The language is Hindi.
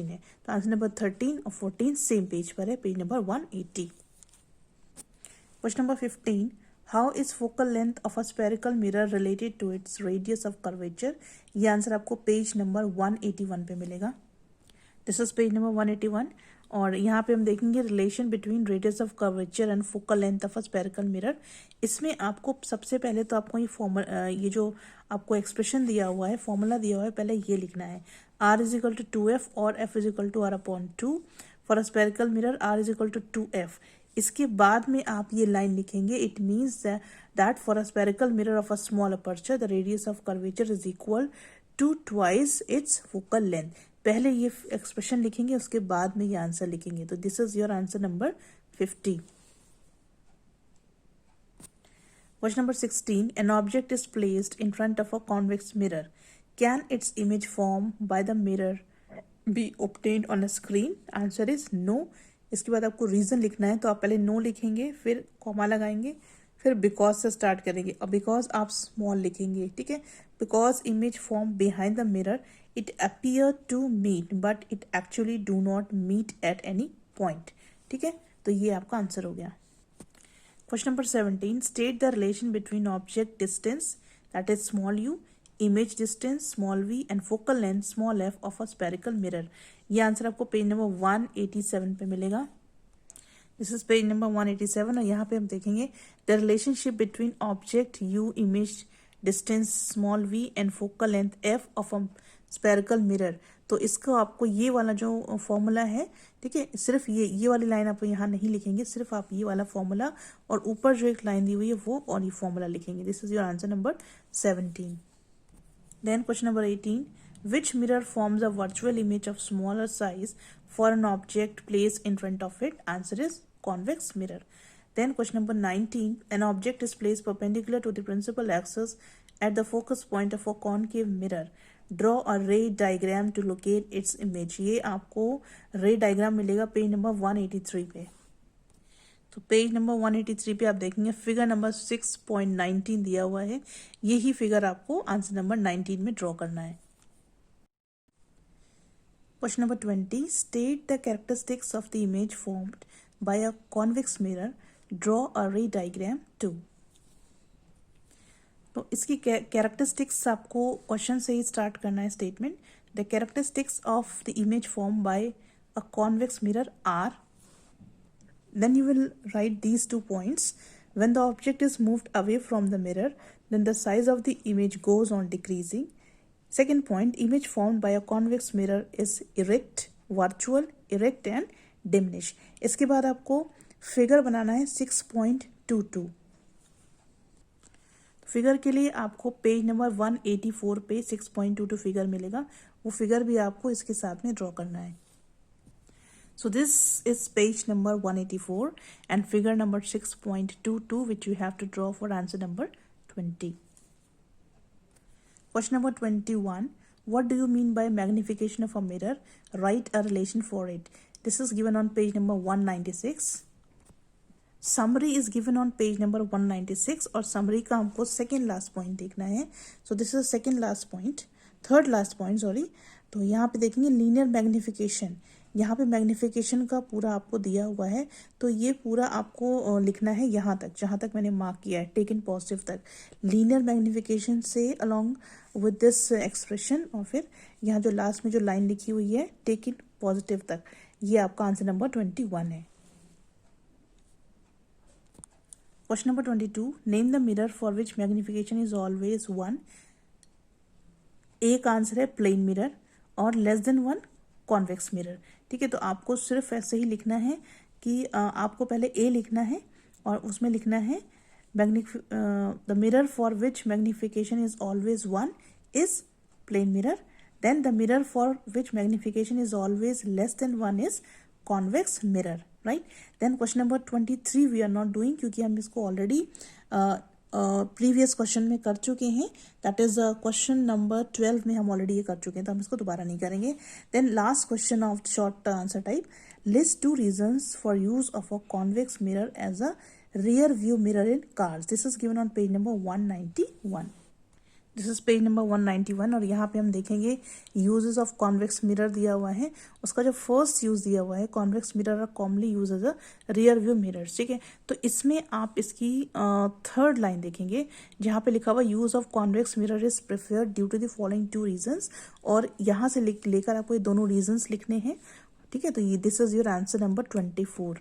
है। तो आंसर नंबर 13 और 14 सेम पेज पर है, page number 180। Question number 15, how is focal length of a spherical mirror related to its radius of curvature. ये आंसर आपको पेज नंबर 181 पे मिलेगा। दिस इज पेज नंबर 181 और यहाँ पे हम देखेंगे relation between radius of curvature and focal length of a spherical mirror. इसमें आपको सबसे पहले तो आपको ये जो आपको एक्सप्रेशन दिया हुआ है, फॉर्मूला दिया हुआ है, पहले ये लिखना है r is equal to 2f और f is equal to r/2 for a spherical mirror r is equal to 2f। इसके बाद में आप ये लाइन लिखेंगे, it means that for a spherical mirror of a small aperture the radius of curvature is equal to twice its focal length. पहले ये एक्सप्रेशन लिखेंगे, उसके बाद में ये आंसर लिखेंगे। तो this is your answer number 50। Question number 16, an object is placed in front of a convex mirror, can its image form by the mirror be obtained on a screen. Answer is no. इसके बाद आपको रीजन लिखना है, तो आप पहले नो लिखेंगे, फिर कॉमा लगाएंगे, फिर बिकॉज से स्टार्ट करेंगे और बिकॉज आप स्मॉल लिखेंगे, ठीक है। Because image form behind the mirror it appear to meet but it actually do not meet at any point, ठीक है। तो ये आपका आंसर हो गया। Question number 17, state the relation between object distance that is small u, image distance small v and focal length small f of a spherical mirror. ये आंसर आपको पेज नंबर 187 पे मिलेगा। दिस इज पेज नंबर 187 और यहाँ पे हम देखेंगे the relationship between object u, image distance small v and focal length f of a spherical mirror. तो इसको आपको ये वाला जो फॉर्मूला है, ठीक है, सिर्फ ये वाली लाइन आप यहाँ नहीं लिखेंगे, सिर्फ आप ये वाला फॉर्मूला और ऊपर जो एक लाइन दी हुई है वो और ये फॉर्मूला लिखेंगे। This is your answer number 17। Then question number 18, which mirror forms a virtual image of smaller size for an object placed in front of it? Answer is convex mirror. Then question number 19, an object is placed perpendicular to the principal axis at the focus point of a concave mirror. Draw a ray diagram to locate its image. ये आपको ray diagram मिलेगा पेज नंबर 183 पे। तो पेज नंबर 183 पे आप देखेंगे फिगर नंबर 6.19 दिया हुआ है, यही फिगर आपको आंसर नंबर 19 में ड्रॉ करना है। Question number 20, state the characteristics of the image formed by a convex mirror, draw a ray diagram to. तो इसकी कैरेक्टरिस्टिक्स आपको क्वेश्चन से ही स्टार्ट करना है statement. The characteristics of the image form by a convex mirror are, then you will write these 2 points. When the object is moved away from the mirror, then the size of the image goes on decreasing. Second point, image formed by a convex mirror is erect, virtual, erect and diminish. इसके बाद आपको फिगर बनाना है 6.22। फिगर के लिए आपको पेज नंबर 184 पे 6.22 फिगर मिलेगा, वो फिगर भी आपको इसके साथ में ड्रॉ करना है। So this is page number 184 and figure number 6.22 which you have to draw for answer number 20. Question number 21. What do you mean by magnification of a mirror? Write a relation for it. This is given on page number 196. Summary is given on page number 196 और summary का हमको second last point देखना है। So this is second last point, third last point sorry। तो यहाँ पे देखेंगे लीनियर मैग्निफिकेशन, यहाँ पे मैग्निफिकेशन का पूरा आपको दिया हुआ है, तो ये पूरा आपको लिखना है यहाँ तक जहाँ तक मैंने मार्क किया है, टेक इन पॉजिटिव तक। लीनियर मैग्निफिकेशन से अलोंग विद दिस एक्सप्रेशन और फिर यहाँ जो लास्ट में जो लाइन लिखी हुई है टेक इन पॉजिटिव तक, ये आपका आंसर नंबर 21 है। Question number 22, name the mirror for which magnification is always 1। एक आंसर है प्लेन मिरर और लेस देन 1 कॉन्वेक्स मिरर, ठीक है। तो आपको सिर्फ ऐसे ही लिखना है कि आपको पहले ए लिखना है और उसमें लिखना है the mirror for which magnification is always 1 is plane mirror, then the mirror for which magnification is always less than 1 is convex mirror, right. Then question number 23 we are not doing क्योंकि हम इसको ऑलरेडी प्रीवियस क्वेश्चन में कर चुके हैं, दैट इज क्वेश्चन नंबर 12 में हम ऑलरेडी ये कर चुके हैं, तो हम इसको दोबारा नहीं करेंगे। Then last question of short answer type, list 2 reasons for use of a convex mirror as a rear view mirror in cars. This is given on page number 191. This is page number 191 और यहाँ पे हम देखेंगे यूजेस ऑफ कॉन्वेक्स मिरर दिया हुआ है। उसका जो फर्स्ट यूज दिया हुआ है, convex mirror are commonly use as a rear view mirrors, ठीक है। तो इसमें आप इसकी थर्ड लाइन देखेंगे जहाँ पे लिखा हुआ use of convex mirror is preferred due to the following 2 reasons, और यहाँ से लेकर आपको ये दोनों रीजंस लिखने हैं, ठीक है। तो ये this is your answer number 24।